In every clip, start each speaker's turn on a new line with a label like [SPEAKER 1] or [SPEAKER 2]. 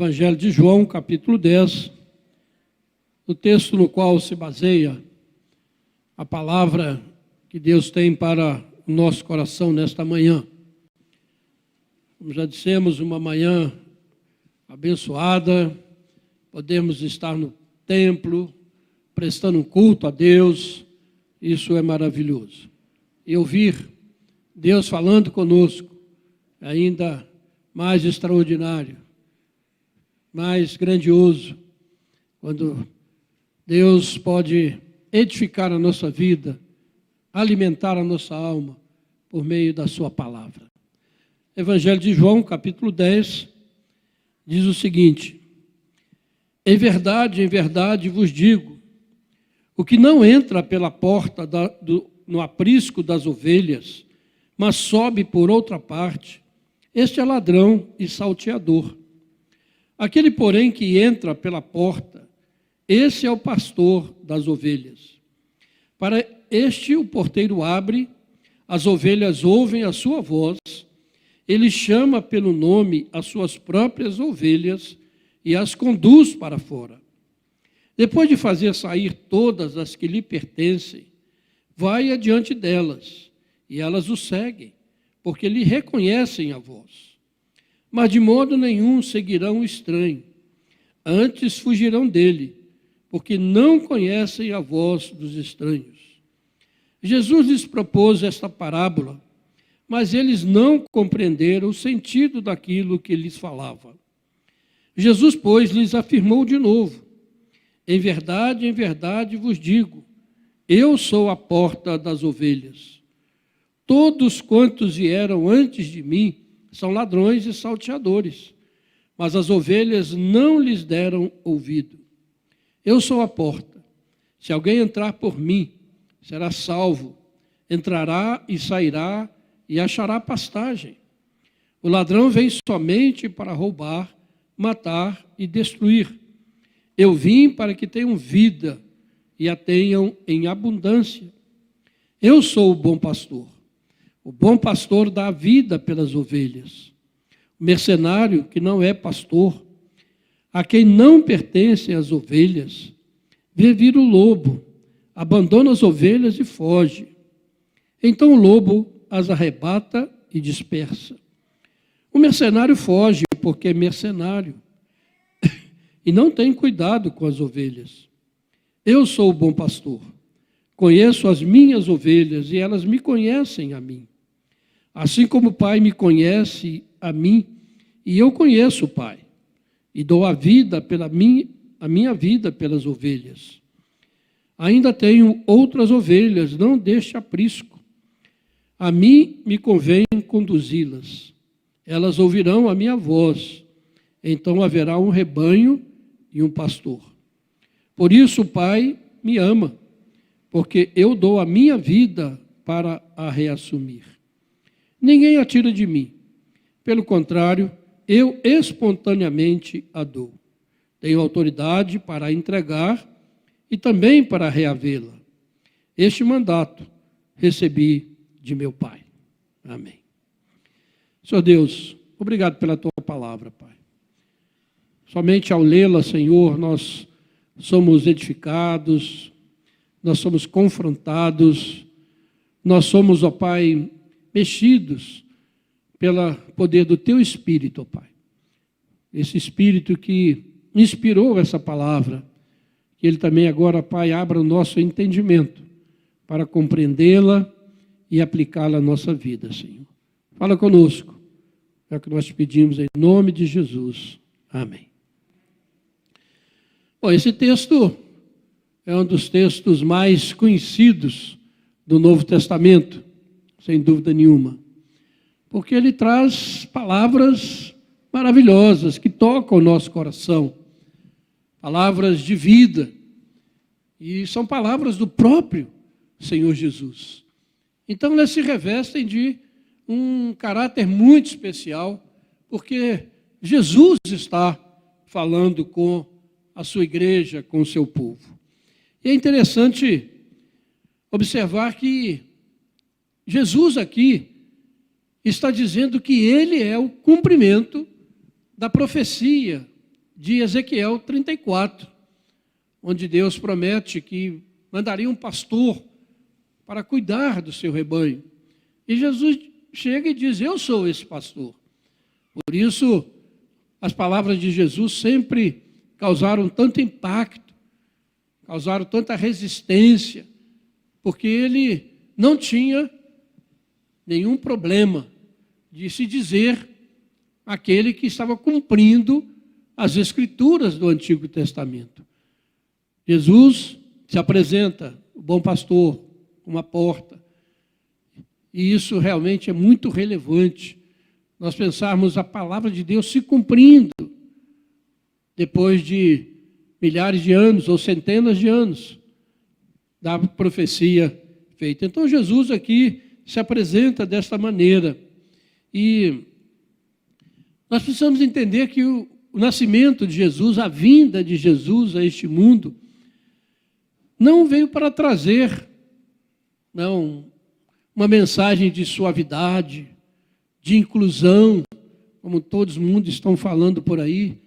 [SPEAKER 1] Evangelho de João, capítulo 10, o texto no qual se baseia a palavra que Deus tem para o nosso coração nesta manhã. Como já dissemos, uma manhã abençoada, podemos estar no templo, prestando um culto a Deus, isso é maravilhoso. E ouvir Deus falando conosco, é ainda mais extraordinário, mais grandioso, quando Deus pode edificar a nossa vida, alimentar a nossa alma por meio da sua palavra. Evangelho de João, capítulo 10, diz o seguinte: em verdade vos digo, o que não entra pela porta no aprisco das ovelhas, mas sobe por outra parte, este é ladrão e salteador. Aquele, porém, que entra pela porta, esse é o pastor das ovelhas. Para este o porteiro abre, as ovelhas ouvem a sua voz, ele chama pelo nome as suas próprias ovelhas e as conduz para fora. Depois de fazer sair todas as que lhe pertencem, vai adiante delas, e elas o seguem, porque lhe reconhecem a voz. Mas de modo nenhum seguirão o estranho, antes fugirão dele, porque não conhecem a voz dos estranhos. Jesus lhes propôs esta parábola, mas eles não compreenderam o sentido daquilo que lhes falava. Jesus, pois, lhes afirmou de novo: em verdade vos digo, eu sou a porta das ovelhas. Todos quantos vieram antes de mim são ladrões e salteadores, mas as ovelhas não lhes deram ouvido. Eu sou a porta. Se alguém entrar por mim, será salvo. Entrará e sairá e achará pastagem. O ladrão vem somente para roubar, matar e destruir. Eu vim para que tenham vida e a tenham em abundância. Eu sou o bom pastor. O bom pastor dá a vida pelas ovelhas. O mercenário, que não é pastor, a quem não pertencem as ovelhas, vê vir o lobo, abandona as ovelhas e foge. Então o lobo as arrebata e dispersa. O mercenário foge porque é mercenário e não tem cuidado com as ovelhas. Eu sou o bom pastor. Conheço as minhas ovelhas e elas me conhecem a mim. Assim como o Pai me conhece a mim, e eu conheço o Pai, e dou a minha vida pelas ovelhas. Ainda tenho outras ovelhas, não deste aprisco. A mim me convém conduzi-las. Elas ouvirão a minha voz. Então haverá um rebanho e um pastor. Por isso o Pai me ama, porque eu dou a minha vida para a reassumir. Ninguém a tira de mim. Pelo contrário, eu espontaneamente a dou. Tenho autoridade para a entregar e também para reavê-la. Este mandato recebi de meu Pai. Amém. Senhor Deus, obrigado pela tua palavra, Pai. Somente ao lê-la, Senhor, nós somos edificados, nós somos confrontados, nós somos, ó Pai, mexidos pelo poder do Teu Espírito, ó Pai. Esse Espírito que inspirou essa palavra, que Ele também agora, Pai, abra o nosso entendimento para compreendê-la e aplicá-la à nossa vida, Senhor. Fala conosco, é o que nós te pedimos em nome de Jesus. Amém. Bom, esse texto é um dos textos mais conhecidos do Novo Testamento, sem dúvida nenhuma, porque ele traz palavras maravilhosas que tocam o nosso coração, palavras de vida, e são palavras do próprio Senhor Jesus. Então elas se revestem de um caráter muito especial, porque Jesus está falando com a sua igreja, com o seu povo. E é interessante observar que Jesus aqui está dizendo que ele é o cumprimento da profecia de Ezequiel 34, onde Deus promete que mandaria um pastor para cuidar do seu rebanho. E Jesus chega e diz: eu sou esse pastor. Por isso, as palavras de Jesus sempre causaram tanto impacto, causaram tanta resistência, porque ele não tinha nenhum problema de se dizer aquele que estava cumprindo as Escrituras do Antigo Testamento. Jesus se apresenta, o bom pastor, uma porta. E isso realmente é muito relevante. Nós pensarmos a palavra de Deus se cumprindo depois de milhares de anos ou centenas de anos da profecia feita. Então Jesus aqui se apresenta desta maneira. E nós precisamos entender que o nascimento de Jesus, a vinda de Jesus a este mundo, não veio para trazer uma mensagem de suavidade, de inclusão, como todos os mundos estão falando por aí,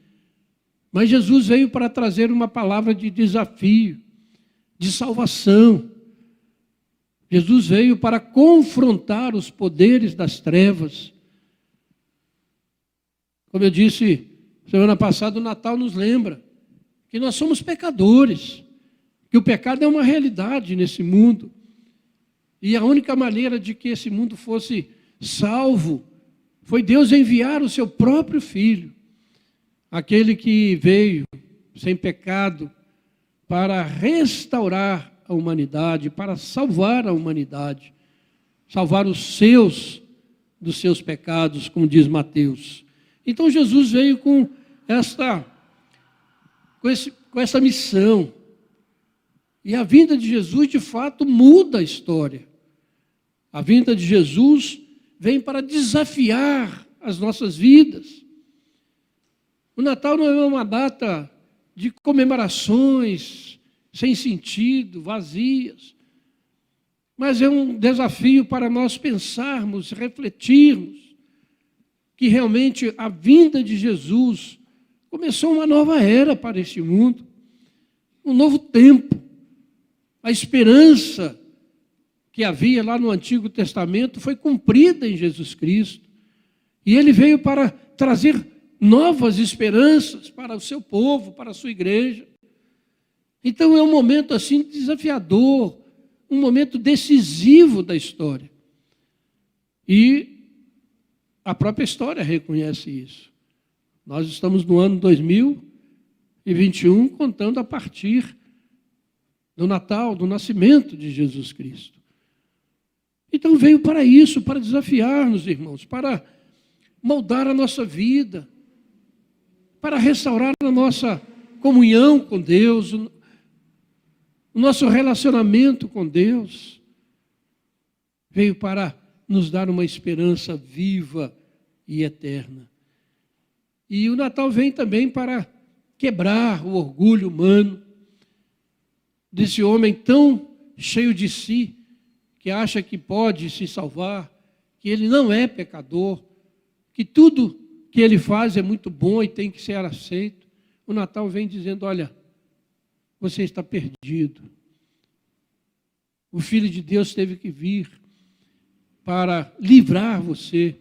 [SPEAKER 1] mas Jesus veio para trazer uma palavra de desafio, de salvação. Jesus veio para confrontar os poderes das trevas. Como eu disse semana passada, o Natal nos lembra que nós somos pecadores, que o pecado é uma realidade nesse mundo. E a única maneira de que esse mundo fosse salvo foi Deus enviar o seu próprio Filho, aquele que veio sem pecado para restaurar a humanidade, para salvar a humanidade, salvar os seus dos seus pecados, como diz Mateus. Então Jesus veio com essa missão. E a vinda de Jesus, de fato, muda a história. A vinda de Jesus vem para desafiar as nossas vidas. O Natal não é uma data de comemorações sem sentido, vazias, mas é um desafio para nós pensarmos, refletirmos, que realmente a vinda de Jesus começou uma nova era para este mundo, um novo tempo. A esperança que havia lá no Antigo Testamento foi cumprida em Jesus Cristo. E ele veio para trazer novas esperanças para o seu povo, para a sua igreja. Então é um momento assim desafiador, um momento decisivo da história. E a própria história reconhece isso. Nós estamos no ano 2021, contando a partir do Natal, do nascimento de Jesus Cristo. Então veio para isso, para desafiar-nos, irmãos, para moldar a nossa vida, para restaurar a nossa comunhão com Deus, o nosso relacionamento com Deus. Veio para nos dar uma esperança viva e eterna. E o Natal vem também para quebrar o orgulho humano desse homem tão cheio de si, que acha que pode se salvar, que ele não é pecador, que tudo que ele faz é muito bom e tem que ser aceito. O Natal vem dizendo: olha, você está perdido. O Filho de Deus teve que vir para livrar você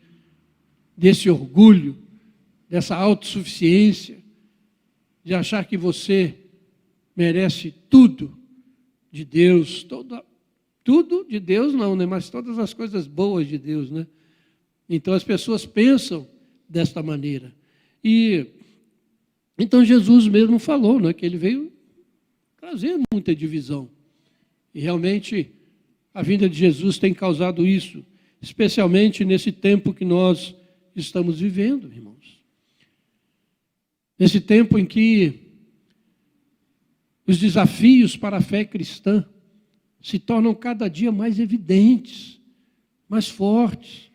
[SPEAKER 1] desse orgulho, dessa autossuficiência, de achar que você merece tudo de Deus, tudo de Deus não, né? Mas todas as coisas boas de Deus, né? Então as pessoas pensam desta maneira. E então Jesus mesmo falou, né, que ele veio trazer muita divisão. E realmente a vinda de Jesus tem causado isso, especialmente nesse tempo que nós estamos vivendo, irmãos. Nesse tempo em que os desafios para a fé cristã se tornam cada dia mais evidentes, mais fortes.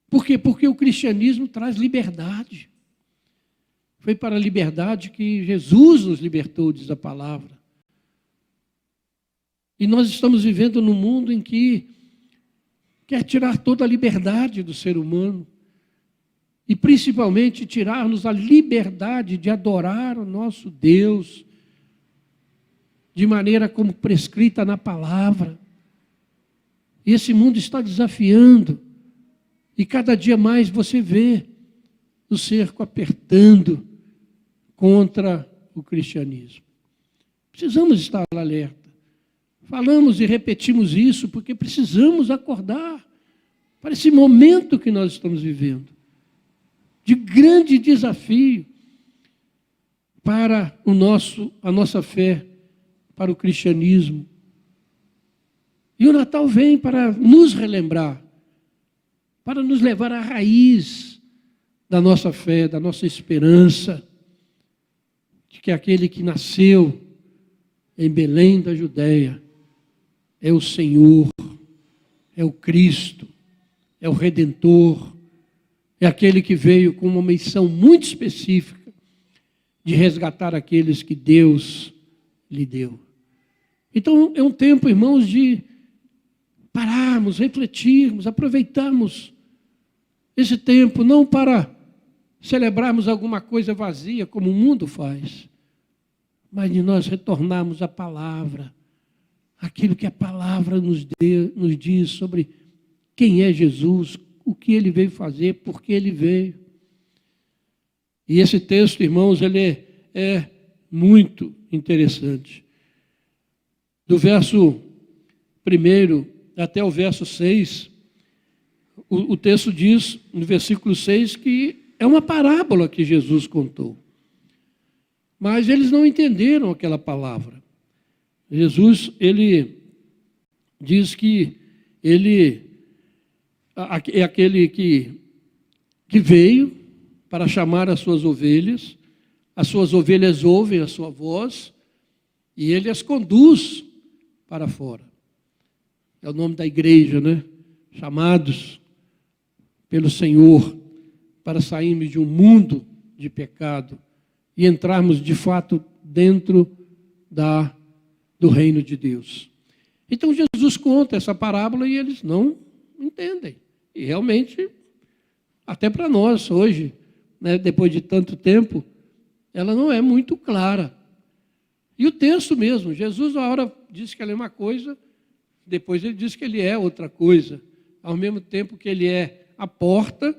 [SPEAKER 1] Por quê? Porque o cristianismo traz liberdade. Foi para a liberdade que Jesus nos libertou, diz a palavra. E nós estamos vivendo num mundo em que quer tirar toda a liberdade do ser humano. e principalmente tirar-nos a liberdade de adorar o nosso Deus de maneira como prescrita na palavra. E esse mundo está desafiando, e cada dia mais você vê o cerco apertando contra o cristianismo. Precisamos estar alerta. Falamos e repetimos isso porque precisamos acordar para esse momento que nós estamos vivendo, de grande desafio para a nossa fé, para o cristianismo. E o Natal vem para nos relembrar, para nos levar à raiz da nossa fé, da nossa esperança, de que aquele que nasceu em Belém da Judéia é o Senhor, é o Cristo, é o Redentor, é aquele que veio com uma missão muito específica de resgatar aqueles que Deus lhe deu. Então é um tempo, irmãos, de pararmos, refletirmos, aproveitarmos esse tempo, não para celebrarmos alguma coisa vazia, como o mundo faz, mas de nós retornarmos à palavra, aquilo que a palavra nos diz sobre quem é Jesus, o que ele veio fazer, por que ele veio. E esse texto, irmãos, ele é muito interessante. Do verso 1 até o verso 6, o texto diz, no versículo 6, que é uma parábola que Jesus contou. Mas eles não entenderam aquela palavra. Jesus, ele diz que ele é aquele que veio para chamar as suas ovelhas ouvem a sua voz e ele as conduz para fora. É o nome da igreja, né? Chamados pelo Senhor para sairmos de um mundo de pecado e entrarmos de fato dentro do reino de Deus. Então Jesus conta essa parábola e eles não entendem. E realmente, até para nós hoje, né, depois de tanto tempo, ela não é muito clara. E o texto mesmo, Jesus uma hora disse que ele é uma coisa, depois ele diz que ele é outra coisa. Ao mesmo tempo que ele é a porta,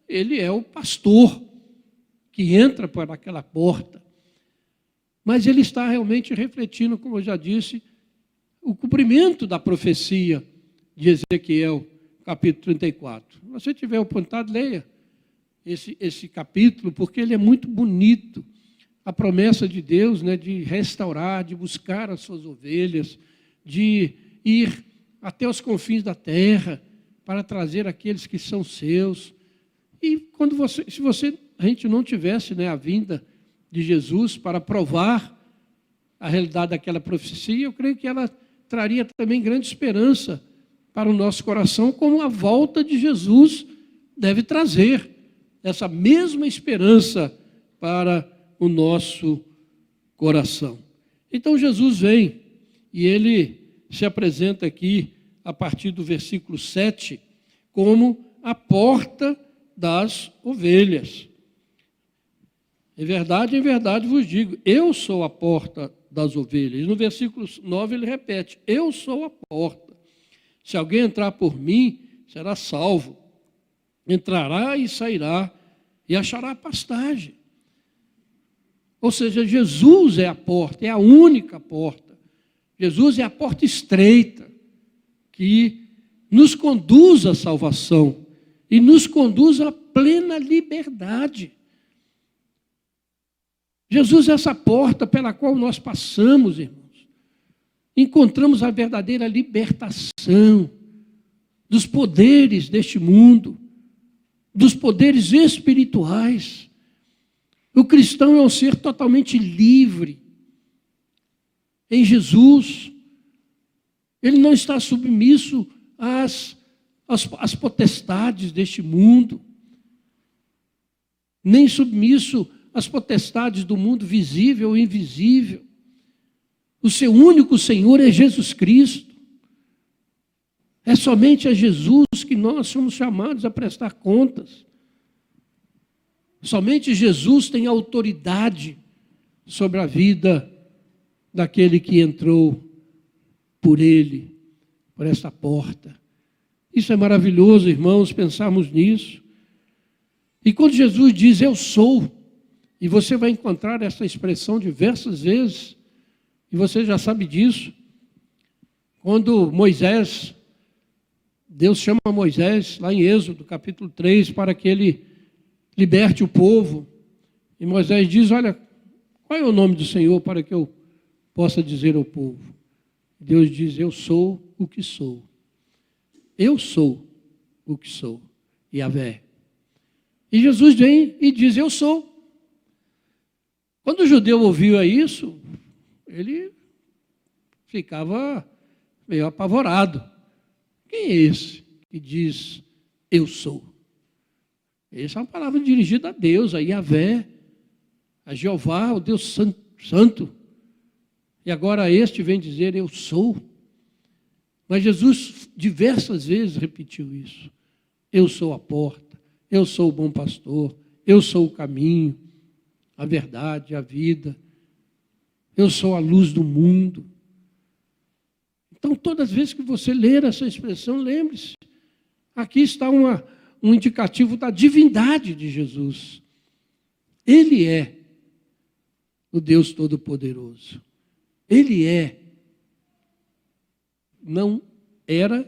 [SPEAKER 1] ele é o pastor que entra por aquela porta. Mas ele está realmente refletindo, como eu já disse, o cumprimento da profecia de Ezequiel, capítulo 34. Se você tiver oportunidade, leia esse capítulo, porque ele é muito bonito. A promessa de Deus, né, de restaurar, de buscar as suas ovelhas, de ir até os confins da terra para trazer aqueles que são seus. E se a gente não tivesse, né, a vinda de Jesus para provar a realidade daquela profecia, eu creio que ela traria também grande esperança para o nosso coração, como a volta de Jesus deve trazer essa mesma esperança para o nosso coração. Então Jesus vem e ele se apresenta aqui a partir do versículo 7 como a porta das ovelhas. Em verdade vos digo, eu sou a porta das ovelhas. E no versículo 9 ele repete, eu sou a porta. Se alguém entrar por mim, será salvo. Entrará e sairá e achará pastagem. Ou seja, Jesus é a porta, é a única porta. Jesus é a porta estreita que nos conduz à salvação e nos conduz à plena liberdade. Jesus é essa porta pela qual nós passamos, irmãos. Encontramos a verdadeira libertação dos poderes deste mundo, dos poderes espirituais. O cristão é um ser totalmente livre. Em Jesus, ele não está submisso às potestades deste mundo, nem submisso às potestades do mundo visível e invisível. O seu único Senhor é Jesus Cristo. É somente a Jesus que nós somos chamados a prestar contas. Somente Jesus tem autoridade sobre a vida daquele que entrou por ele, por esta porta. Isso é maravilhoso, irmãos, pensarmos nisso. E quando Jesus diz, eu sou, e você vai encontrar essa expressão diversas vezes, e você já sabe disso. Quando Moisés, Deus chama Moisés, lá em Êxodo, capítulo 3, para que ele liberte o povo. E Moisés diz, olha, qual é o nome do Senhor para que eu possa dizer ao povo? Deus diz, eu sou o que sou. Eu sou o que sou. Yahvé. E Jesus vem e diz, eu sou. Quando o judeu ouvia isso, ele ficava meio apavorado. Quem é esse que diz, eu sou? Essa é uma palavra dirigida a Deus, a Yahvé, a Jeová, o Deus santo. E agora este vem dizer, eu sou. Mas Jesus diversas vezes repetiu isso. Eu sou a porta, eu sou o bom pastor, eu sou o caminho, a verdade, a vida. Eu sou a luz do mundo. Então, todas as vezes que você ler essa expressão, lembre-se, aqui está um indicativo da divindade de Jesus. Ele é o Deus Todo-Poderoso. Ele é, não era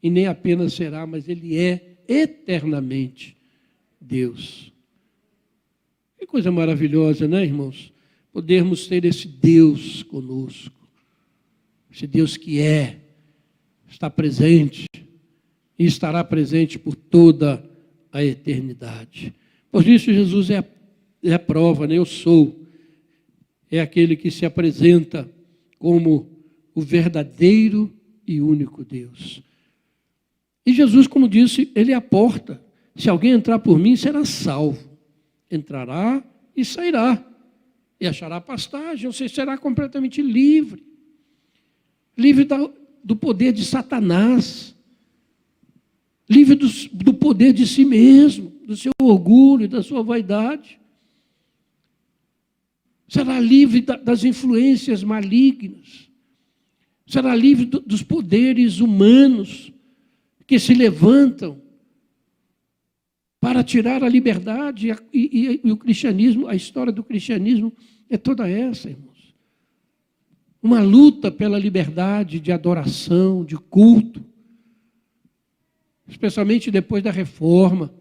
[SPEAKER 1] e nem apenas será, mas Ele é eternamente Deus. Que coisa maravilhosa, né, irmãos? Podermos ter esse Deus conosco. Esse Deus que está presente e estará presente por toda a eternidade. Por isso, Jesus é a prova, né? Eu sou. É aquele que se apresenta como o verdadeiro e único Deus. E Jesus, como disse, Ele é a porta. Se alguém entrar por mim, será salvo. Entrará e sairá. E achará pastagem, ou seja, será completamente livre. Livre do poder de Satanás. Livre do poder de si mesmo, do seu orgulho, da sua vaidade. Será livre das influências malignas. Será livre dos poderes humanos que se levantam para tirar a liberdade. E o cristianismo, a história do cristianismo é toda essa, irmãos. Uma luta pela liberdade de adoração, de culto. Especialmente depois da reforma.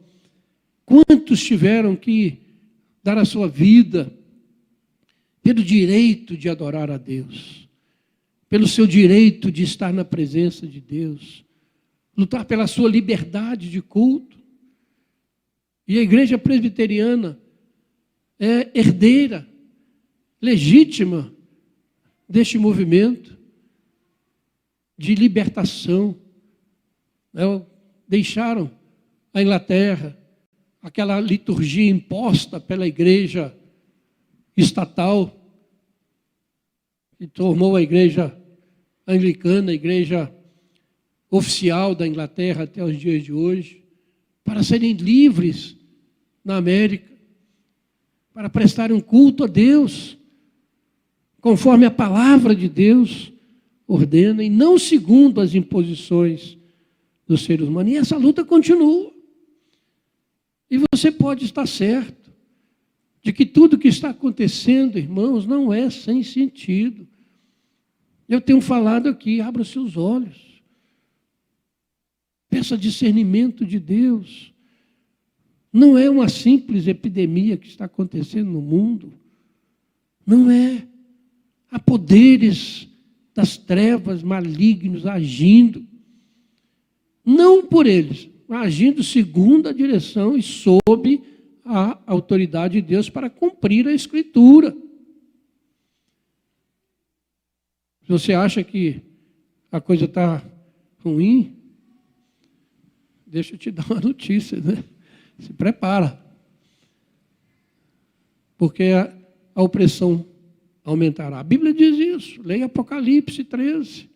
[SPEAKER 1] Quantos tiveram que dar a sua vida pelo direito de adorar a Deus, pelo seu direito de estar na presença de Deus, lutar pela sua liberdade de culto. E a igreja presbiteriana é herdeira, legítima deste movimento de libertação. Deixaram a Inglaterra, aquela liturgia imposta pela igreja estatal, que tornou a igreja anglicana, a igreja oficial da Inglaterra até os dias de hoje, para serem livres na América, para prestarem um culto a Deus, conforme a palavra de Deus ordena, e não segundo as imposições dos seres humanos. E essa luta continua. E você pode estar certo de que tudo que está acontecendo, irmãos, não é sem sentido. Eu tenho falado aqui, abra os seus olhos. Peça discernimento de Deus. Não é uma simples epidemia que está acontecendo no mundo. Não é. Há poderes das trevas malignos agindo. Não por eles, mas agindo segundo a direção e sob a autoridade de Deus para cumprir a Escritura. Se você acha que a coisa está ruim, deixa eu te dar uma notícia, né? Se prepara. Porque a opressão aumentará. A Bíblia diz isso. Leia Apocalipse 13.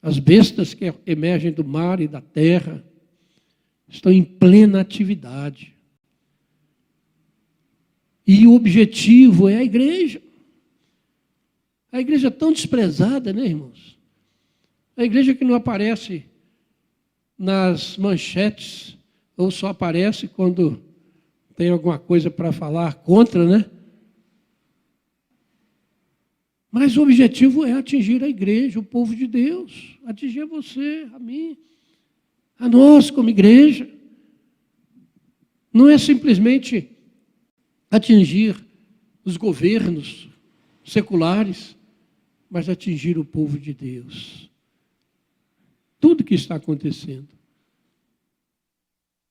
[SPEAKER 1] As bestas que emergem do mar e da terra estão em plena atividade. E o objetivo é a igreja. A igreja é tão desprezada, né, irmãos? A igreja que não aparece nas manchetes, ou só aparece quando tem alguma coisa para falar contra, né? Mas o objetivo é atingir a igreja, o povo de Deus, atingir a você, a mim, a nós como igreja. Não é simplesmente atingir os governos seculares, mas atingir o povo de Deus. Tudo que está acontecendo.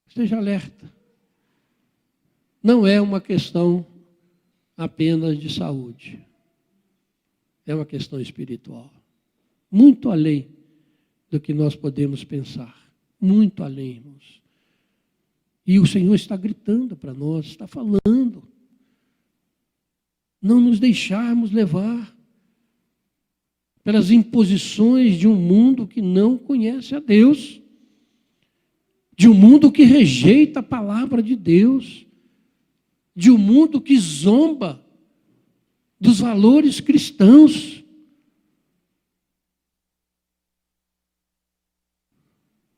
[SPEAKER 1] Esteja alerta. Não é uma questão apenas de saúde. É uma questão espiritual. Muito além do que nós podemos pensar. Muito além, irmãos. E o Senhor está gritando para nós, está falando. Não nos deixarmos levar pelas imposições de um mundo que não conhece a Deus, de um mundo que rejeita a palavra de Deus, de um mundo que zomba dos valores cristãos.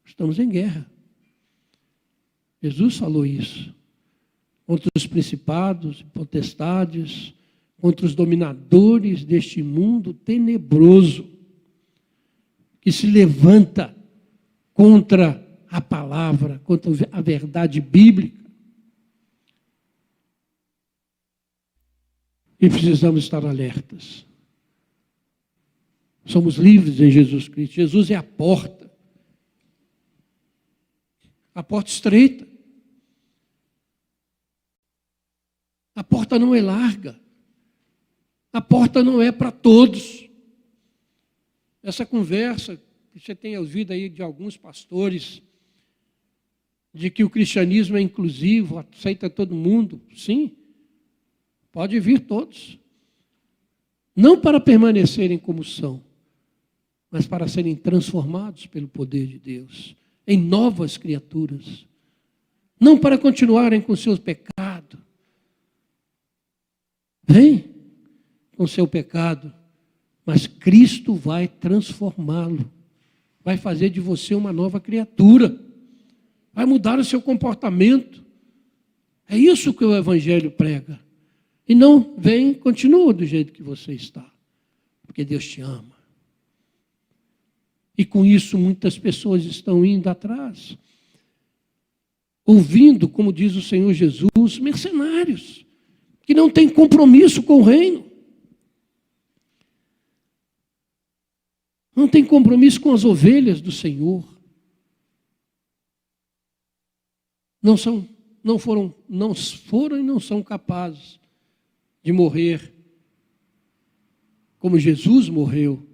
[SPEAKER 1] Estamos em guerra. Jesus falou isso. Contra os principados e potestades, contra os dominadores deste mundo tenebroso, que se levanta contra a palavra, contra a verdade bíblica. E precisamos estar alertas. Somos livres em Jesus Cristo. Jesus é a porta. A porta estreita. A porta não é larga. A porta não é para todos. Essa conversa que você tem ouvido aí de alguns pastores, de que o cristianismo é inclusivo, aceita todo mundo. Sim, pode vir todos. Não para permanecerem como são, mas para serem transformados pelo poder de Deus, em novas criaturas. Não para continuarem com seus pecados. Vem com seu pecado, mas Cristo vai transformá-lo, vai fazer de você uma nova criatura, vai mudar o seu comportamento. É isso que o Evangelho prega. E não vem, continua do jeito que você está, porque Deus te ama. E com isso muitas pessoas estão indo atrás, ouvindo, como diz o Senhor Jesus, mercenários, que não têm compromisso com o reino. Não tem compromisso com as ovelhas do Senhor. Não foram e não são capazes de morrer como Jesus morreu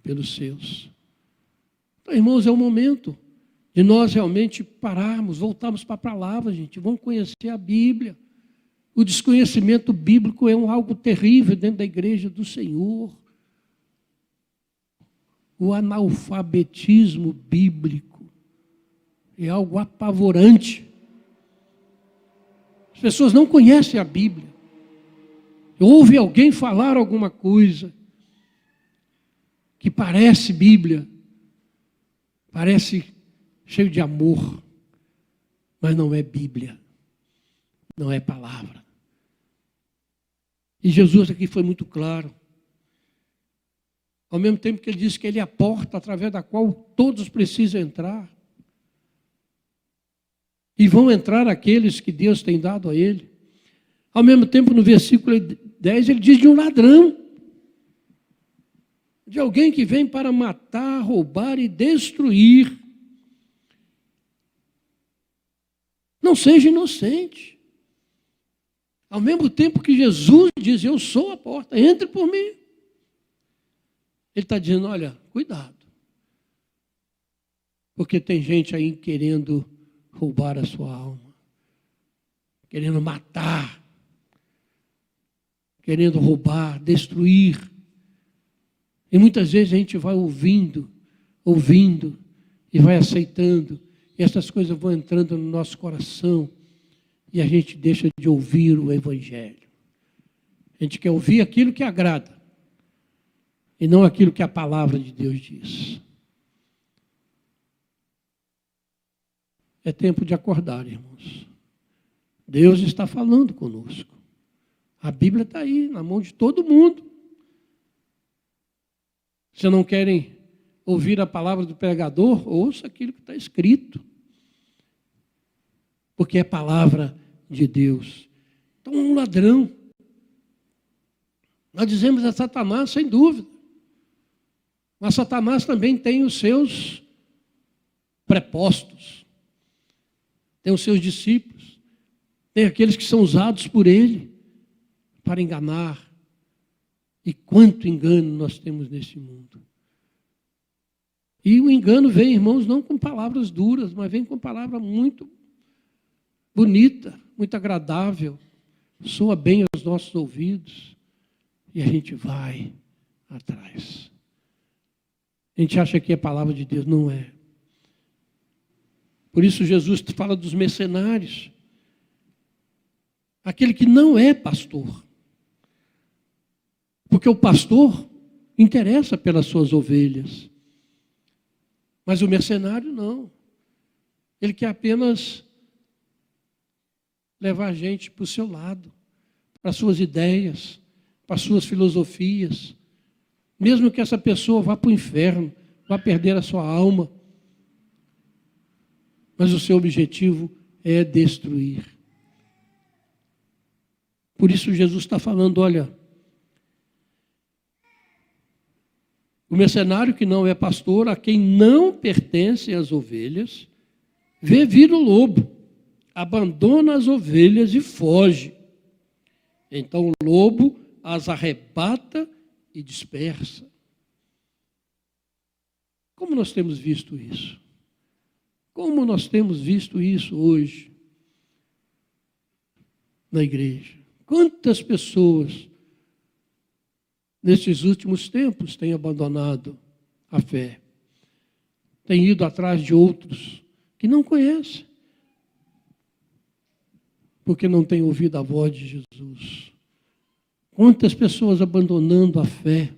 [SPEAKER 1] pelos seus. Então, irmãos, é o momento de nós realmente pararmos, voltarmos para a palavra, gente. Vamos conhecer a Bíblia. O desconhecimento bíblico é algo terrível dentro da igreja do Senhor. O analfabetismo bíblico é algo apavorante. As pessoas não conhecem a Bíblia. Ouve alguém falar alguma coisa que parece Bíblia, parece cheio de amor, mas não é Bíblia, não é palavra. E Jesus aqui foi muito claro. Ao mesmo tempo que ele disse que ele é a porta através da qual todos precisam entrar. E vão entrar aqueles que Deus tem dado a ele. Ao mesmo tempo, no versículo 10, ele diz de um ladrão. De alguém que vem para matar, roubar e destruir. Não seja inocente. Ao mesmo tempo que Jesus diz, eu sou a porta, entre por mim. Ele está dizendo, olha, cuidado. Porque tem gente aí querendo roubar a sua alma. Querendo matar. Querendo roubar, destruir. E muitas vezes a gente vai ouvindo, e vai aceitando. E essas coisas vão entrando no nosso coração. e a gente deixa de ouvir o Evangelho. A gente quer ouvir aquilo que agrada, e não aquilo que a palavra de Deus diz. É tempo de acordar, irmãos. Deus está falando conosco. A Bíblia está aí, na mão de todo mundo. Se não querem ouvir a palavra do pregador, ouça aquilo que está escrito. Porque é palavra de Deus. Então, um ladrão. Nós dizemos a Satanás, sem dúvida. Mas Satanás também tem os seus prepostos. Tem os seus discípulos. Tem aqueles que são usados por ele para enganar. E quanto engano nós temos nesse mundo. E o engano vem, irmãos, não com palavras duras, mas vem com palavra muito bonita, muito agradável. Soa bem aos nossos ouvidos. E a gente vai atrás. A gente acha que é palavra de Deus, não é. Por isso Jesus fala dos mercenários. Aquele que não é pastor. Porque o pastor interessa pelas suas ovelhas. Mas o mercenário não. Ele quer apenas levar a gente para o seu lado, para as suas ideias, para as suas filosofias. Mesmo que essa pessoa vá para o inferno, vá perder a sua alma. Mas o seu objetivo é destruir. Por isso Jesus está falando, olha, o mercenário que não é pastor, a quem não pertencem as ovelhas, vê vir o lobo, abandona as ovelhas e foge. Então o lobo as arrebata e dispersa. Como nós temos visto isso? Como nós temos visto isso hoje na igreja? Quantas pessoas nesses últimos tempos têm abandonado a fé? Têm ido atrás de outros que não conhecem, porque não têm ouvido a voz de Jesus. Quantas pessoas abandonando a fé,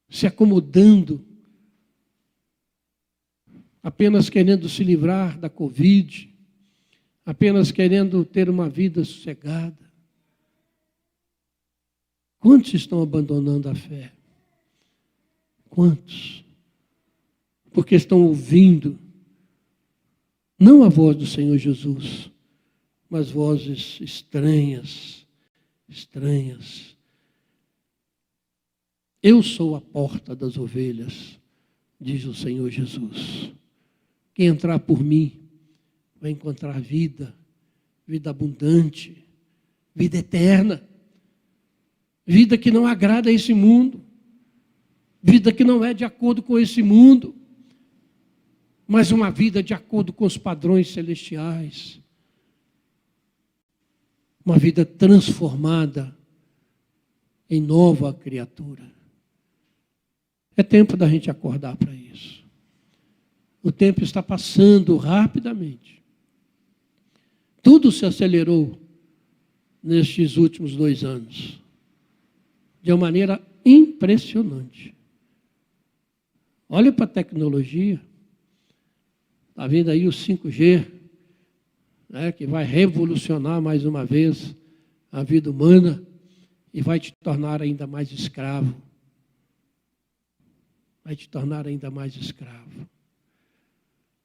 [SPEAKER 1] se acomodando, apenas querendo se livrar da Covid, apenas querendo ter uma vida sossegada. Quantos estão abandonando a fé? Quantos? Porque estão ouvindo, não a voz do Senhor Jesus, mas vozes estranhas. Eu sou a porta das ovelhas, diz o Senhor Jesus. Quem entrar por mim vai encontrar vida, vida abundante, vida eterna, vida que não agrada a esse mundo, vida que não é de acordo com esse mundo, mas uma vida de acordo com os padrões celestiais. Uma vida transformada em nova criatura. É tempo da gente acordar para isso. O tempo está passando rapidamente. Tudo se acelerou nestes últimos 2 anos. De uma maneira impressionante. Olha para a tecnologia. Está vendo aí o 5G, né, que vai revolucionar mais uma vez a vida humana e vai te tornar ainda mais escravo. Vai te tornar ainda mais escravo.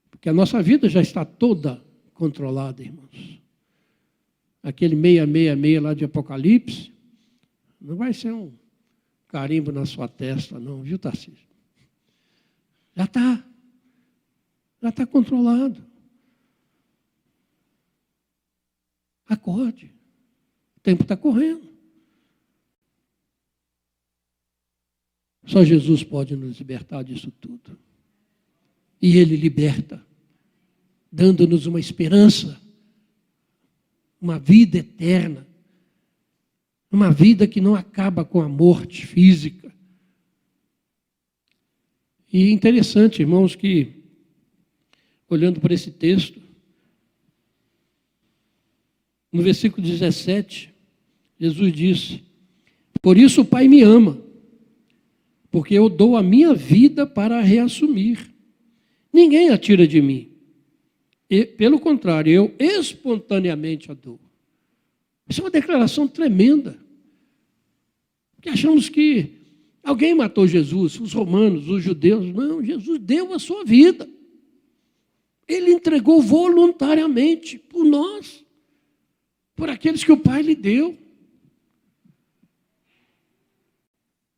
[SPEAKER 1] Porque a nossa vida já está toda controlada, irmãos. Aquele 666 lá de Apocalipse, não vai ser um carimbo na sua testa, não, viu, Tarcísio? Já está controlado. Acorde. O tempo está correndo. Só Jesus pode nos libertar disso tudo. E Ele liberta, dando-nos uma esperança, uma vida eterna, uma vida que não acaba com a morte física. E é interessante, irmãos, que, olhando para esse texto, No versículo 17, Jesus disse: por isso o Pai me ama, porque eu dou a minha vida para a reassumir. Ninguém a tira de mim. Pelo contrário, eu espontaneamente a dou. Isso é uma declaração tremenda. Porque achamos que alguém matou Jesus, os romanos, os judeus. Não, Jesus deu a sua vida. Ele entregou voluntariamente por nós, por aqueles que o Pai lhe deu.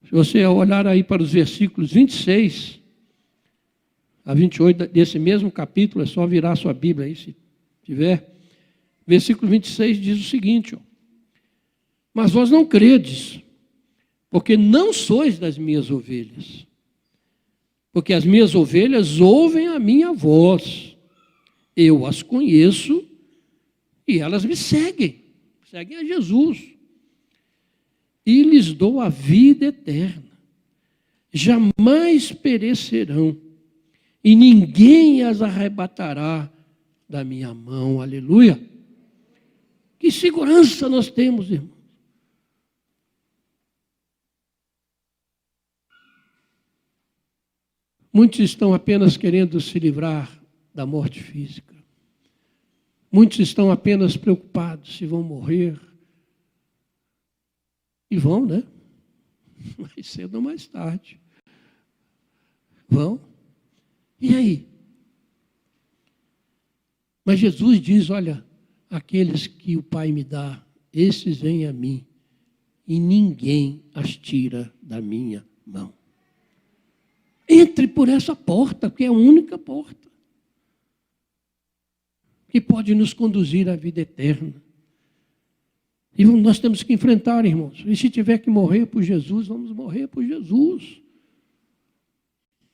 [SPEAKER 1] Se você olhar aí para os versículos 26 a 28 desse mesmo capítulo, é só virar a sua Bíblia aí, se tiver. Versículo 26 diz o seguinte: ó, mas vós não credes, porque não sois das minhas ovelhas. Porque as minhas ovelhas ouvem a minha voz, eu as conheço e elas me seguem a Jesus. E lhes dou a vida eterna, jamais perecerão, e ninguém as arrebatará da minha mão. Aleluia! Que segurança nós temos, irmãos. Muitos estão apenas querendo se livrar da morte física. Muitos estão apenas preocupados se vão morrer. E vão, né? Mais cedo ou mais tarde. Vão. E aí? Mas Jesus diz: olha, aqueles que o Pai me dá, esses vêm a mim, e ninguém as tira da minha mão. Entre por essa porta, que é a única porta que pode nos conduzir à vida eterna. E nós temos que enfrentar, irmãos. E se tiver que morrer por Jesus, vamos morrer por Jesus.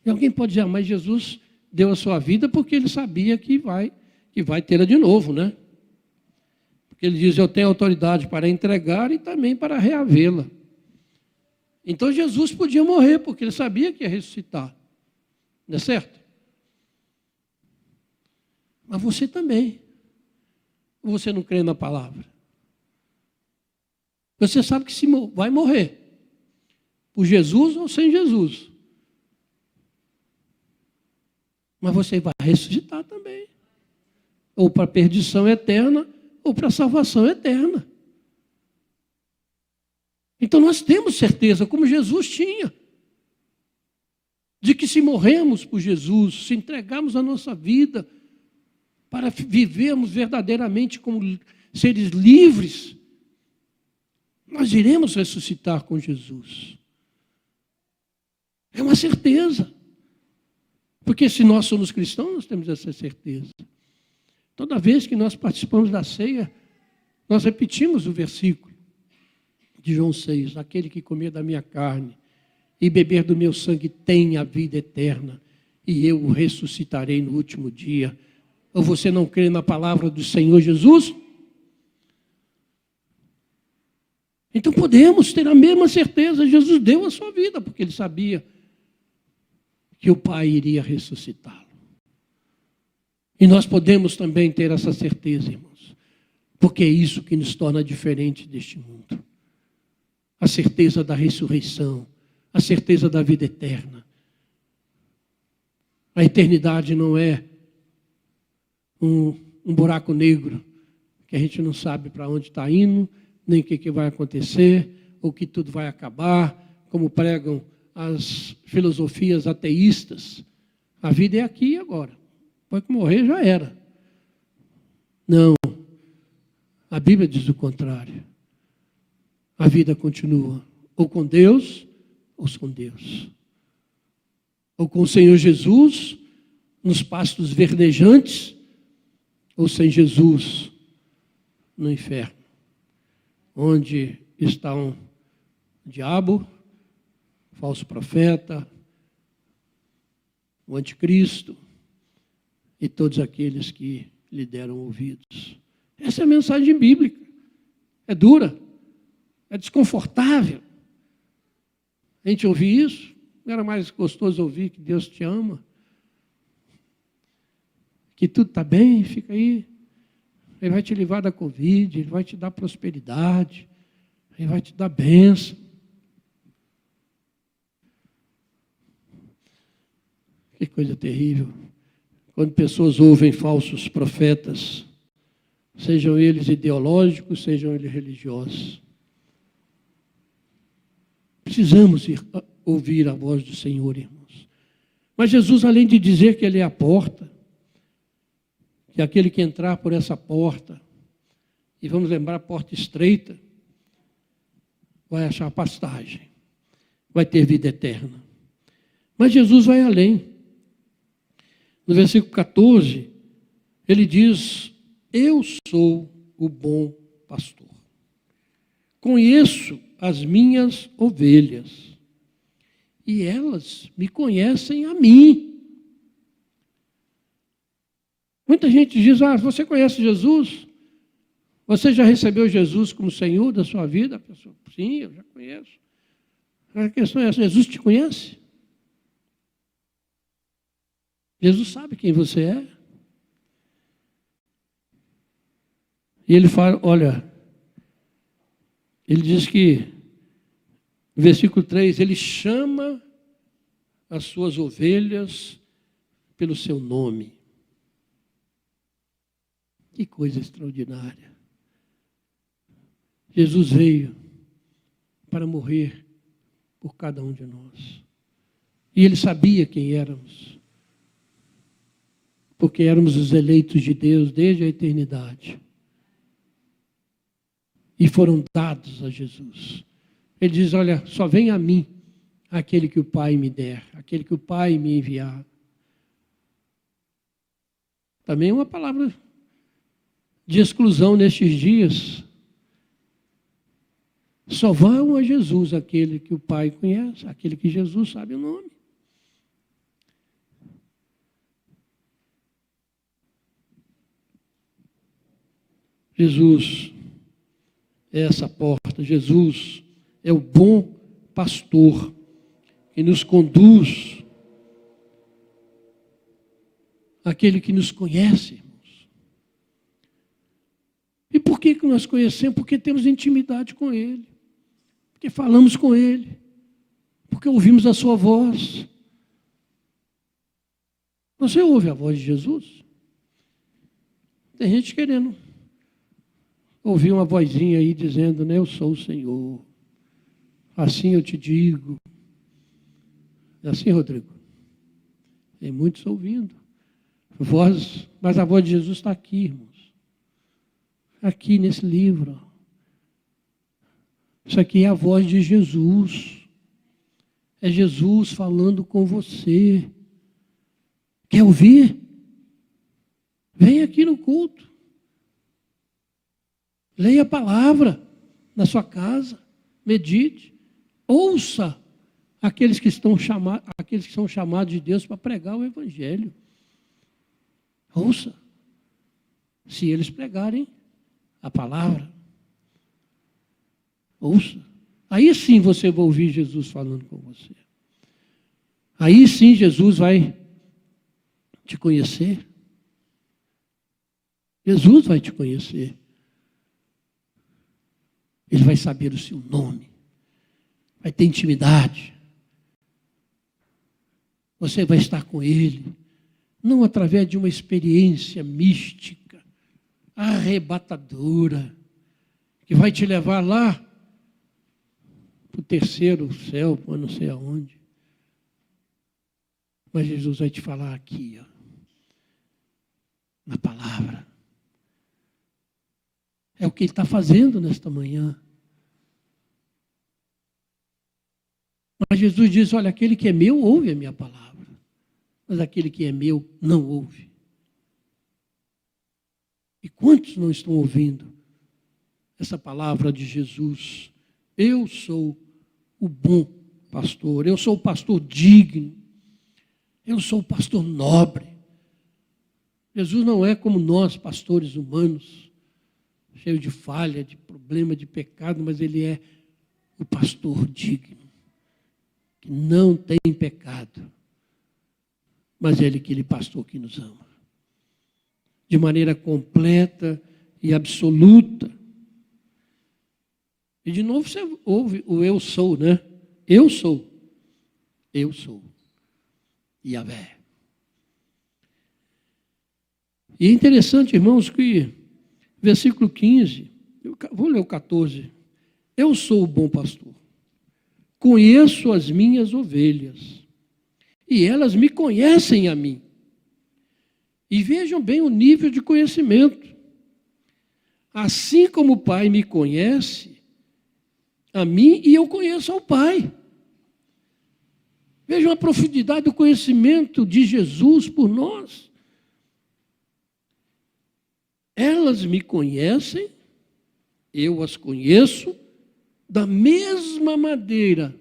[SPEAKER 1] E alguém pode dizer: mas Jesus deu a sua vida porque ele sabia que vai tê-la de novo, né? Porque ele diz: eu tenho autoridade para entregar e também para reavê-la. Então Jesus podia morrer porque ele sabia que ia ressuscitar. Não é certo? Mas você também. Ou você não crê na palavra? Você sabe que vai morrer. Por Jesus ou sem Jesus. Mas você vai ressuscitar também. Ou para a perdição eterna, ou para a salvação eterna. Então nós temos certeza, como Jesus tinha, de que se morrermos por Jesus, se entregarmos a nossa vida para vivermos verdadeiramente como seres livres, nós iremos ressuscitar com Jesus. É uma certeza. Porque se nós somos cristãos, nós temos essa certeza. Toda vez que nós participamos da ceia, nós repetimos o versículo de João 6, aquele que comer da minha carne e beber do meu sangue tem a vida eterna, e eu o ressuscitarei no último dia. Ou você não crê na palavra do Senhor Jesus? Então podemos ter a mesma certeza. Jesus deu a sua vida, porque ele sabia que o Pai iria ressuscitá-lo. E nós podemos também ter essa certeza, irmãos, porque é isso que nos torna diferente deste mundo. A certeza da ressurreição, a certeza da vida eterna. A eternidade não é um buraco negro que a gente não sabe para onde está indo, nem o que vai acontecer, ou que tudo vai acabar, como pregam as filosofias ateístas. A vida é aqui e agora. Depois que morrer, já era. Não. A Bíblia diz o contrário. A vida continua, ou com Deus, ou com Deus. Ou com o Senhor Jesus, nos pastos verdejantes, ou sem Jesus, no inferno, onde está um diabo, falso profeta, o anticristo e todos aqueles que lhe deram ouvidos. Essa é a mensagem bíblica. É dura, é desconfortável. A gente ouvir isso, não era mais gostoso ouvir que Deus te ama, que tudo está bem, fica aí Ele vai te livrar da Covid, Ele vai te dar prosperidade, Ele vai te dar bênção. Que coisa terrível. Quando pessoas ouvem falsos profetas, sejam eles ideológicos, sejam eles religiosos. Precisamos ouvir a voz do Senhor, irmãos. Mas Jesus, além de dizer que Ele é a porta, que aquele que entrar por essa porta, e vamos lembrar a porta estreita, vai achar pastagem, vai ter vida eterna. Mas Jesus vai além. No versículo 14, ele diz: eu sou o bom pastor. Conheço as minhas ovelhas, e elas me conhecem a mim. Muita gente diz: você conhece Jesus? Você já recebeu Jesus como Senhor da sua vida? A pessoa: sim, eu já conheço. A questão é: Jesus te conhece? Jesus sabe quem você é? E ele fala, olha, ele diz que, no versículo 3, ele chama as suas ovelhas pelo seu nome. Que coisa extraordinária. Jesus veio para morrer por cada um de nós. E Ele sabia quem éramos. Porque éramos os eleitos de Deus desde a eternidade. E foram dados a Jesus. Ele diz, olha, só vem a mim aquele que o Pai me der, aquele que o Pai me enviar. Também é uma palavra de exclusão nestes dias. Só vão a Jesus aquele que o Pai conhece, aquele que Jesus sabe o nome. Jesus é essa porta, Jesus é o bom pastor que nos conduz, aquele que nos conhece, irmãos. E por que nós conhecemos? Porque temos intimidade com Ele, porque falamos com Ele, porque ouvimos a sua voz. Você ouve a voz de Jesus? Tem gente querendo ouvir uma vozinha aí dizendo, né, eu sou o Senhor. Assim eu te digo. É assim, Rodrigo? Tem muitos ouvindo. Mas a voz de Jesus está aqui, irmãos. Aqui nesse livro. Isso aqui é a voz de Jesus. É Jesus falando com você. Quer ouvir? Vem aqui no culto. Leia a palavra na sua casa, medite, ouça aqueles que são chamados de Deus para pregar o Evangelho. Ouça, se eles pregarem a palavra. Ouça. Aí sim você vai ouvir Jesus falando com você. Aí sim Jesus vai te conhecer. Jesus vai te conhecer. Ele vai saber o seu nome. Vai ter intimidade. Você vai estar com Ele. Não através de uma experiência mística, arrebatadora, que vai te levar lá para o terceiro céu, para não sei aonde. Mas Jesus vai te falar aqui, ó, na palavra. É o que Ele está fazendo nesta manhã. Mas Jesus diz, olha, aquele que é meu, ouve a minha palavra. Mas aquele que é meu, não ouve. E quantos não estão ouvindo essa palavra de Jesus? Eu sou o bom pastor. Eu sou o pastor digno. Eu sou o pastor nobre. Jesus não é como nós, pastores humanos, cheio de falha, de problema, de pecado, mas Ele é o pastor digno, que não tem pecado, mas Ele é aquele pastor que nos ama, de maneira completa, e absoluta. E de novo você ouve o eu sou, né? Eu sou. Eu sou. Yahvé. E é interessante, irmãos, que versículo 15, vou ler o 14. Eu sou o bom pastor. Conheço as minhas ovelhas. E elas me conhecem a mim. E vejam bem o nível de conhecimento. Assim como o Pai me conhece a mim e eu conheço ao Pai. Vejam a profundidade do conhecimento de Jesus por nós. Elas me conhecem, eu as conheço, da mesma maneira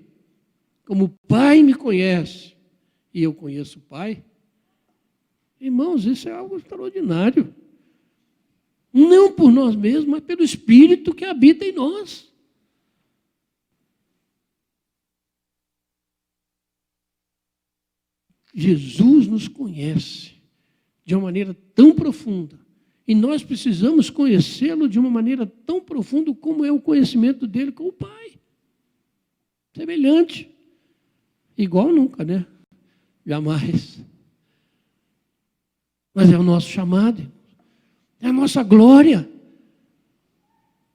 [SPEAKER 1] como o Pai me conhece e eu conheço o Pai. Irmãos, isso é algo extraordinário. Não por nós mesmos, mas pelo Espírito que habita em nós. Jesus nos conhece de uma maneira tão profunda. E nós precisamos conhecê-lo de uma maneira tão profunda como é o conhecimento dele com o Pai. Semelhante. Igual nunca, né? Jamais. Mas é o nosso chamado. É a nossa glória.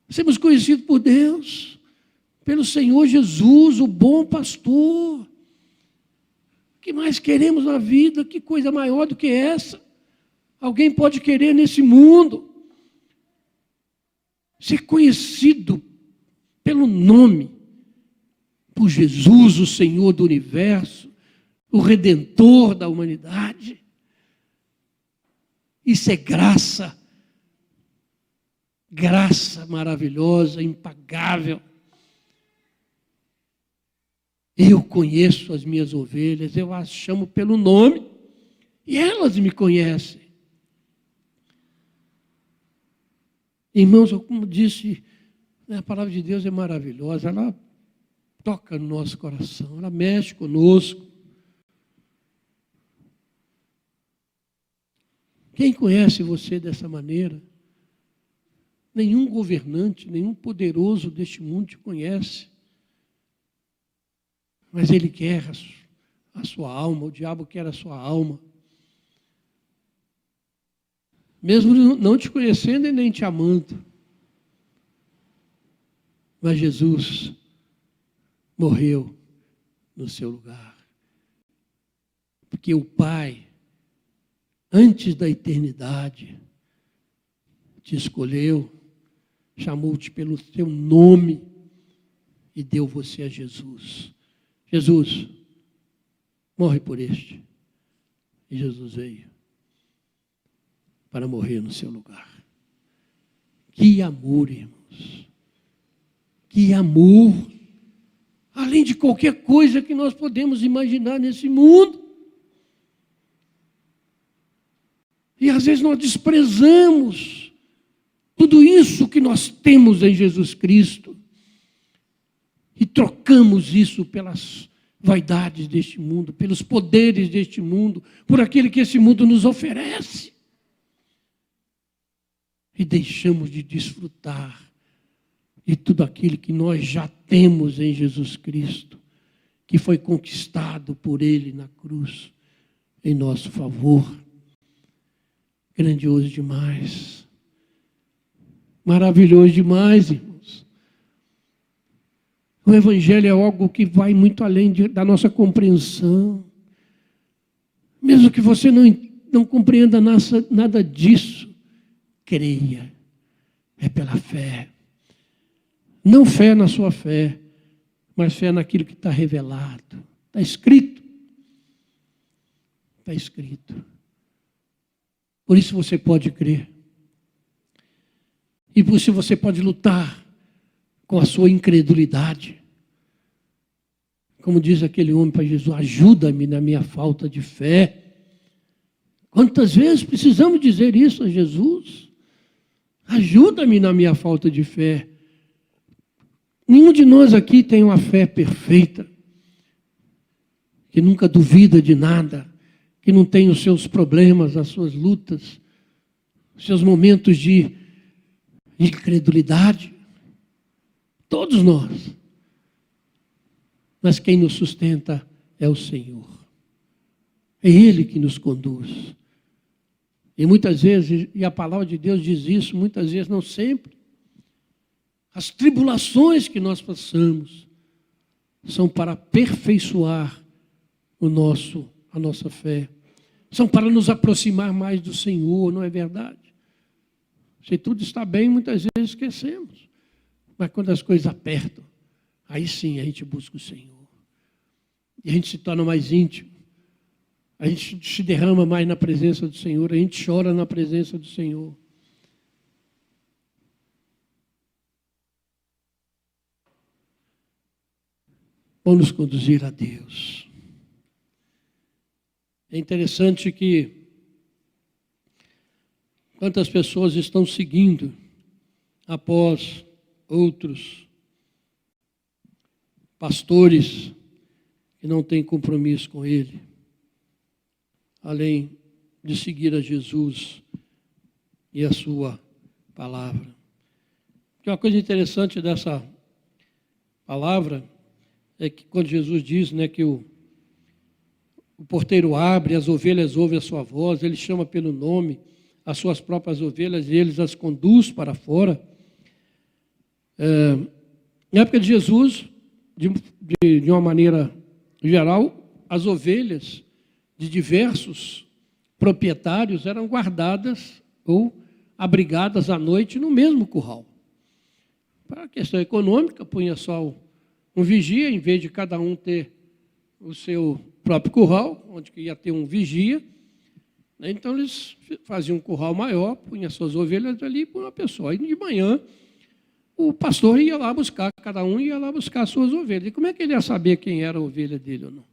[SPEAKER 1] Sermos conhecidos por Deus. Pelo Senhor Jesus, o bom pastor. O que mais queremos na vida? Que coisa maior do que essa? Alguém pode querer nesse mundo ser conhecido pelo nome, por Jesus, o Senhor do universo, o Redentor da humanidade. Isso é graça, graça maravilhosa, impagável. Eu conheço as minhas ovelhas, eu as chamo pelo nome e elas me conhecem. Irmãos, como disse, a palavra de Deus é maravilhosa, ela toca no nosso coração, ela mexe conosco. Quem conhece você dessa maneira? Nenhum governante, nenhum poderoso deste mundo te conhece. Mas ele quer a sua alma, o diabo quer a sua alma. Mesmo não te conhecendo e nem te amando. Mas Jesus morreu no seu lugar. Porque o Pai, antes da eternidade, te escolheu, chamou-te pelo teu nome e deu você a Jesus. Jesus, morre por este. E Jesus veio para morrer no seu lugar. Que amor, irmãos. Que amor. Além de qualquer coisa que nós podemos imaginar nesse mundo. E às vezes nós desprezamos tudo isso que nós temos em Jesus Cristo. E trocamos isso pelas vaidades deste mundo, pelos poderes deste mundo, por aquilo que esse mundo nos oferece. E deixamos de desfrutar de tudo aquilo que nós já temos em Jesus Cristo, que foi conquistado por Ele na cruz, em nosso favor. Grandioso demais. Maravilhoso demais, irmãos. O Evangelho é algo que vai muito além da nossa compreensão. Mesmo que você não compreenda nada disso, creia, é pela fé. Não fé na sua fé, mas fé naquilo que está revelado. Está escrito. Está escrito. Por isso você pode crer. E por isso você pode lutar com a sua incredulidade. Como diz aquele homem para Jesus, ajuda-me na minha falta de fé. Quantas vezes precisamos dizer isso a Jesus? Ajuda-me na minha falta de fé. Nenhum de nós aqui tem uma fé perfeita, que nunca duvida de nada, que não tem os seus problemas, as suas lutas, os seus momentos de incredulidade. Todos nós. Mas quem nos sustenta é o Senhor. É Ele que nos conduz. E muitas vezes, e a palavra de Deus diz isso, muitas vezes, não sempre, as tribulações que nós passamos são para aperfeiçoar a nossa fé. São para nos aproximar mais do Senhor, não é verdade? Se tudo está bem, muitas vezes esquecemos. Mas quando as coisas apertam, aí sim a gente busca o Senhor. E a gente se torna mais íntimo. A gente se derrama mais na presença do Senhor. A gente chora na presença do Senhor. Vamos nos conduzir a Deus. É interessante que quantas pessoas estão seguindo após outros pastores que não têm compromisso com Ele, além de seguir a Jesus e a sua palavra. Que uma coisa interessante dessa palavra é que quando Jesus diz, né, que o porteiro abre, as ovelhas ouvem a sua voz, ele chama pelo nome as suas próprias ovelhas e eles as conduz para fora. Na época de Jesus, de uma maneira geral, as ovelhas de diversos proprietários eram guardadas ou abrigadas à noite no mesmo curral. Para a questão econômica, punha só um vigia, em vez de cada um ter o seu próprio curral, onde ia ter um vigia. Então, eles faziam um curral maior, punham suas ovelhas ali por uma pessoa. Aí, de manhã, o pastor ia lá buscar, cada um ia lá buscar as suas ovelhas. E como é que ele ia saber quem era a ovelha dele ou não?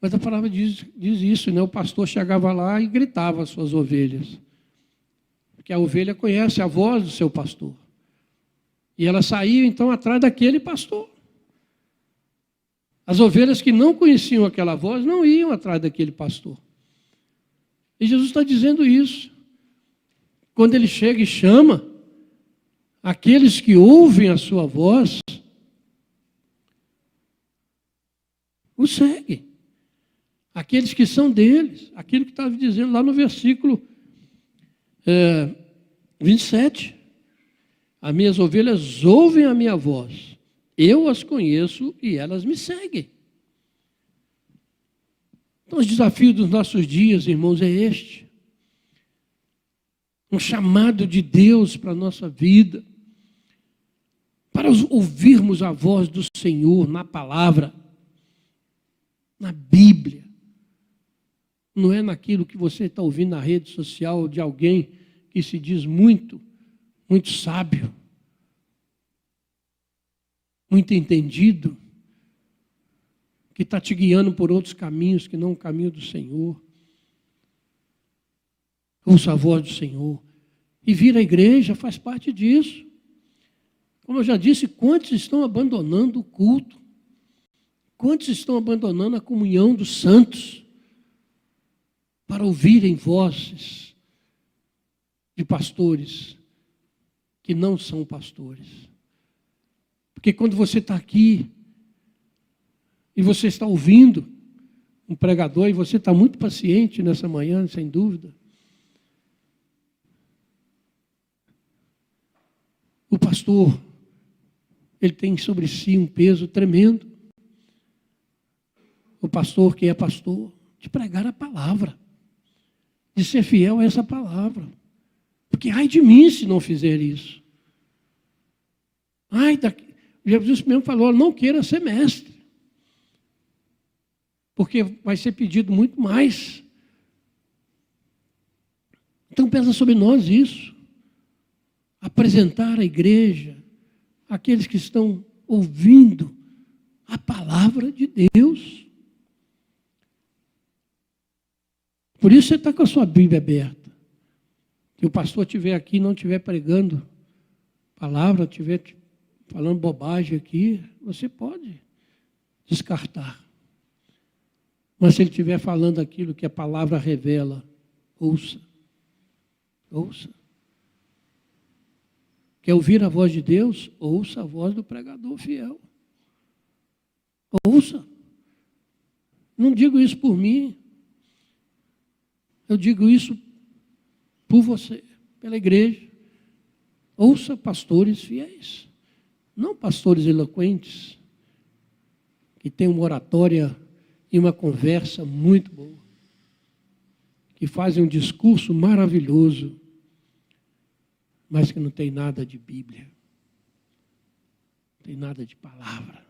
[SPEAKER 1] Mas a palavra diz isso, né? O pastor chegava lá e gritava as suas ovelhas. Porque a ovelha conhece a voz do seu pastor. E ela saía, então, atrás daquele pastor. As ovelhas que não conheciam aquela voz não iam atrás daquele pastor. E Jesus está dizendo isso. Quando ele chega e chama aqueles que ouvem a sua voz, o seguem. Aqueles que são deles. Aquilo que estava dizendo lá no versículo 27. As minhas ovelhas ouvem a minha voz. Eu as conheço e elas me seguem. Então, os desafios dos nossos dias, irmãos, é este. Um chamado de Deus para a nossa vida. Para ouvirmos a voz do Senhor na palavra, na Bíblia. Não é naquilo que você está ouvindo na rede social de alguém que se diz muito sábio, muito entendido, que está te guiando por outros caminhos que não o caminho do Senhor. Ouça a voz do Senhor. E vir à igreja faz parte disso. Como eu já disse, quantos estão abandonando o culto? Quantos estão abandonando a comunhão dos santos para ouvirem vozes de pastores que não são pastores? Porque quando você está aqui e você está ouvindo um pregador e você está muito paciente nessa manhã, sem dúvida, o pastor, ele tem sobre si um peso tremendo. O pastor que é pastor, de pregar a palavra, de ser fiel a essa palavra. Porque ai de mim se não fizer isso. Jesus mesmo falou, não queira ser mestre. Porque vai ser pedido muito mais. Então pesa sobre nós isso. Apresentar à igreja, aqueles que estão ouvindo a palavra de Deus. Por isso você está com a sua Bíblia aberta. Se o pastor estiver aqui e não estiver pregando palavra, estiver falando bobagem aqui, você pode descartar. Mas se ele estiver falando aquilo que a palavra revela, ouça. Ouça. Quer ouvir a voz de Deus? Ouça a voz do pregador fiel. Ouça. Não digo isso por mim. Eu digo isso por você, pela igreja. Ouça pastores fiéis. Não pastores eloquentes, que têm uma oratória e uma conversa muito boa, que fazem um discurso maravilhoso, mas que não tem nada de Bíblia, não tem nada de palavra.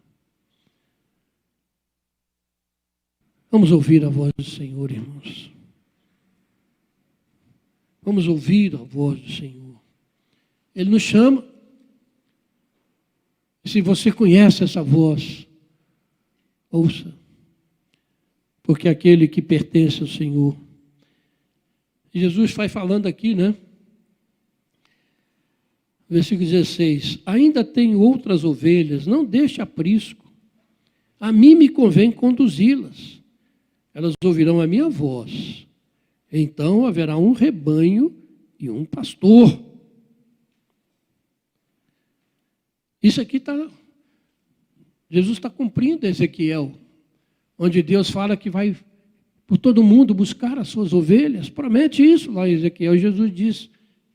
[SPEAKER 1] Vamos ouvir a voz do Senhor, irmãos. Vamos ouvir a voz do Senhor. Ele nos chama. Se você conhece essa voz, ouça. Porque aquele que pertence ao Senhor. Jesus vai falando aqui, né? Versículo 16. Ainda tenho outras ovelhas, não deixe aprisco. A mim me convém conduzi-las. Elas ouvirão a minha voz. Então haverá um rebanho e um pastor. Isso aqui está... Jesus está cumprindo Ezequiel, onde Deus fala que vai por todo mundo buscar as suas ovelhas. Promete isso lá em Ezequiel. Jesus diz,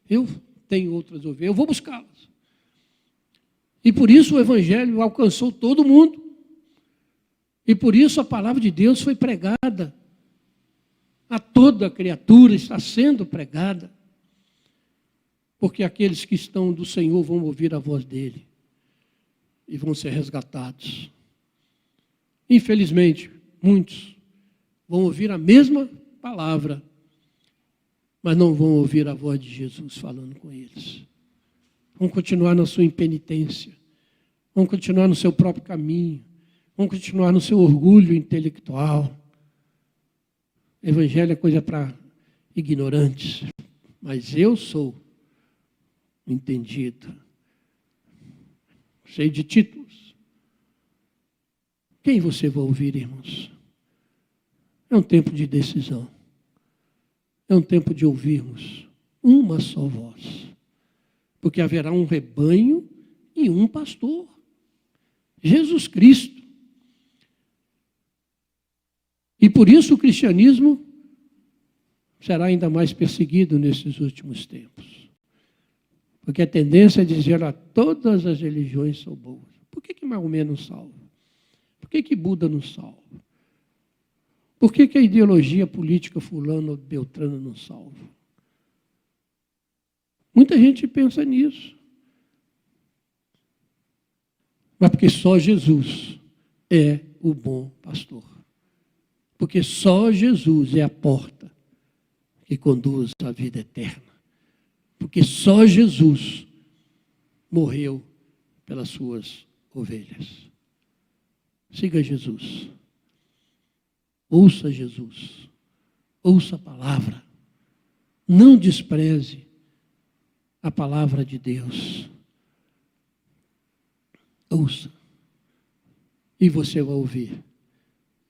[SPEAKER 1] eu tenho outras ovelhas, eu vou buscá-las. E por isso o Evangelho alcançou todo mundo. E por isso a palavra de Deus foi pregada. A toda criatura está sendo pregada. Porque aqueles que estão do Senhor vão ouvir a voz dele. E vão ser resgatados. Infelizmente, muitos vão ouvir a mesma palavra, mas não vão ouvir a voz de Jesus falando com eles. Vão continuar na sua impenitência. Vão continuar no seu próprio caminho. Vão continuar no seu orgulho intelectual. Evangelho é coisa para ignorantes, mas eu sou entendido, cheio de títulos. Quem você vai ouvir, irmãos? É um tempo de decisão. É um tempo de ouvirmos uma só voz. Porque haverá um rebanho e um pastor. Jesus Cristo. E por isso o cristianismo será ainda mais perseguido nesses últimos tempos. Porque a tendência é dizer a todas as religiões são boas. Por que Maomé não salva? Por que Buda não salva? Por que a ideologia política fulano ou beltrano não salva? Muita gente pensa nisso. Mas porque só Jesus é o bom pastor. Porque só Jesus é a porta que conduz à vida eterna. Porque só Jesus morreu pelas suas ovelhas. Siga Jesus. Ouça Jesus. Ouça a palavra. Não despreze a palavra de Deus. Ouça. E você vai ouvir.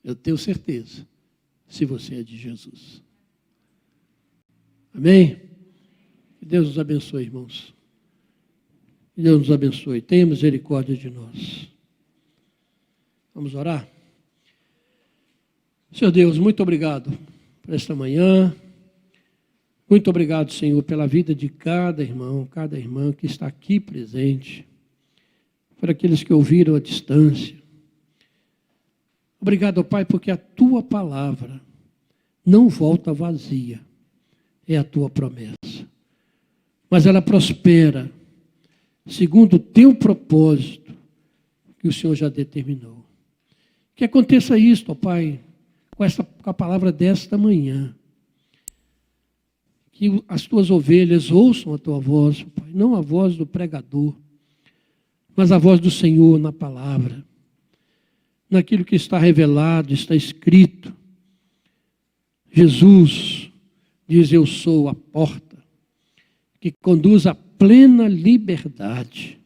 [SPEAKER 1] Eu tenho certeza, se você é de Jesus. Amém? Que Deus nos abençoe, irmãos. Que Deus nos abençoe. Tenha misericórdia de nós. Vamos orar? Senhor Deus, muito obrigado por esta manhã. Muito obrigado, Senhor, pela vida de cada irmão, cada irmã que está aqui presente. Por aqueles que ouviram à distância. Obrigado, Pai, porque a Tua palavra não volta vazia. É a Tua promessa. Mas ela prospera segundo o Teu propósito que o Senhor já determinou. Que aconteça isto, ó Pai, com a palavra desta manhã. Que as Tuas ovelhas ouçam a Tua voz, ó Pai, não a voz do pregador, mas a voz do Senhor na palavra. Naquilo que está revelado, está escrito. Jesus diz, eu sou a porta, que conduz à plena liberdade.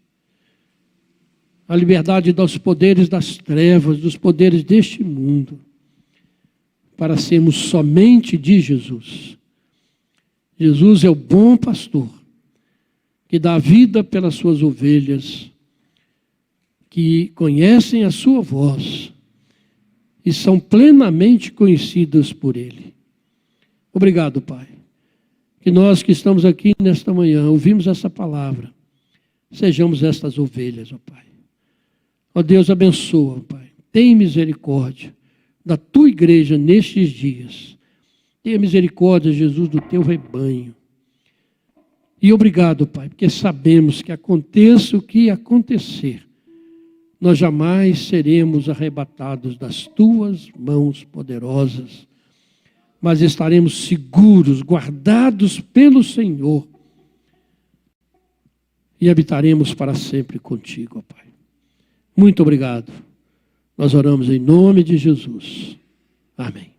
[SPEAKER 1] A liberdade dos poderes das trevas, dos poderes deste mundo, para sermos somente de Jesus. Jesus é o bom pastor, que dá vida pelas suas ovelhas, que conhecem a sua voz e são plenamente conhecidas por Ele. Obrigado, Pai. Que nós que estamos aqui nesta manhã, ouvimos essa palavra, sejamos estas ovelhas, ó Pai. Ó Deus, abençoa, Pai. Tem misericórdia da Tua igreja nestes dias. Tenha misericórdia, Jesus, do Teu rebanho. E obrigado, Pai, porque sabemos que aconteça o que acontecer, nós jamais seremos arrebatados das Tuas mãos poderosas, mas estaremos seguros, guardados pelo Senhor, e habitaremos para sempre contigo, ó Pai. Muito obrigado. Nós oramos em nome de Jesus. Amém.